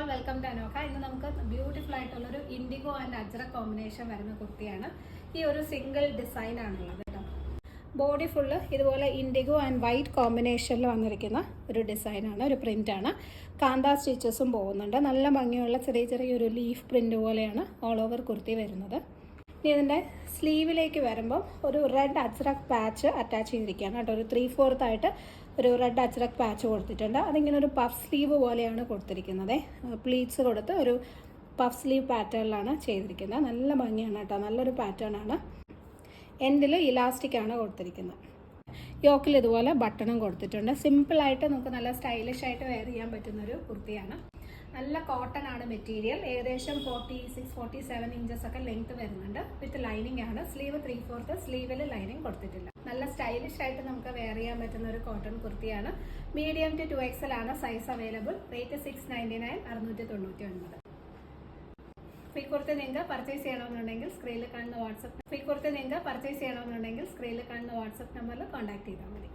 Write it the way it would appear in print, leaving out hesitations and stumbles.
All welcome to Anokha. ഇന്ന് നമുക്ക് beautiful ആയിട്ടുള്ളൊരു ഇൻഡിഗോ ആൻഡ് അജ്രക് കോമ്പിനേഷൻ വരുന്ന കുർത്തിയാണ്. ഈ ഒരു സിംഗിൾ ഡിസൈൻ ആണുള്ളത് കേട്ടോ. ബോഡി ഫുള്ള് ഇതുപോലെ ഇൻഡിഗോ ആൻഡ് വൈറ്റ് കോമ്പിനേഷനിൽ വന്നിരിക്കുന്ന ഒരു ഡിസൈനാണ്, ഒരു പ്രിൻ്റാണ്. കാന്ത സ്റ്റിച്ചസും പോകുന്നുണ്ട്. നല്ല ഭംഗിയുള്ള ചെറിയൊരു ലീഫ് പ്രിൻ്റ് പോലെയാണ് ഓൾ ഓവർ കുർത്തി വരുന്നത്. ഇനി ഇതിൻ്റെ സ്ലീവിലേക്ക് വരുമ്പം ഒരു റെഡ് അജ്രക് പാച്ച് അറ്റാച്ച് ചെയ്തിരിക്കുകയാണ് കേട്ടോ. ഒരു 3/4 ആയിട്ട് ഒരു റെഡ് അജ്രക് പാച്ച് കൊടുത്തിട്ടുണ്ട്. അതിങ്ങനെ ഒരു പഫ് സ്ലീവ് പോലെയാണ് കൊടുത്തിരിക്കുന്നത്. പ്ലീറ്റ്സ് കൊടുത്ത് ഒരു പഫ് സ്ലീവ് പാറ്റേണിലാണ് ചെയ്തിരിക്കുന്നത്. നല്ല ഭംഗിയാണ് കേട്ടോ, നല്ലൊരു പാറ്റേൺ ആണ്. എൻഡിൽ ഇലാസ്റ്റിക് ആണ് കൊടുത്തിരിക്കുന്നത്. യോക്കിൽ ഇതുപോലെ ബട്ടണും കൊടുത്തിട്ടുണ്ട്. സിമ്പിളായിട്ട് നമുക്ക് നല്ല സ്റ്റൈലിഷ് ആയിട്ട് വെയർ ചെയ്യാൻ പറ്റുന്നൊരു കുർത്തിയാണ്. നല്ല കോട്ടൺ ആണ് മെറ്റീരിയൽ. ഏകദേശം 46-47 ഇഞ്ചസ് ഒക്കെ ലെങ്ത് വരുന്നുണ്ട്. വിത്ത് ലൈനിങ് ആണ്. സ്ലീവ് 3/4, സ്ലീവിൽ ലൈനിങ് കൊടുത്തിട്ടില്ല. നല്ല സ്റ്റൈലിഷ് ആയിട്ട് നമുക്ക് വെയർ ചെയ്യാൻ പറ്റുന്ന ഒരു കോട്ടൺ കുർത്തിയാണ്. മീഡിയം ടു 2XL ആണ് സൈസ് അവൈലബിൾ. റേറ്റ് 699, 699. ഈ കുർത്തി നിങ്ങൾക്ക് പർച്ചേസ് ചെയ്യണമെന്നുണ്ടെങ്കിൽ സ്ക്രീനിൽ കാണുന്ന വാട്സപ്പ് നമ്പറിൽ കോൺടാക്ട് ചെയ്താൽ മതി.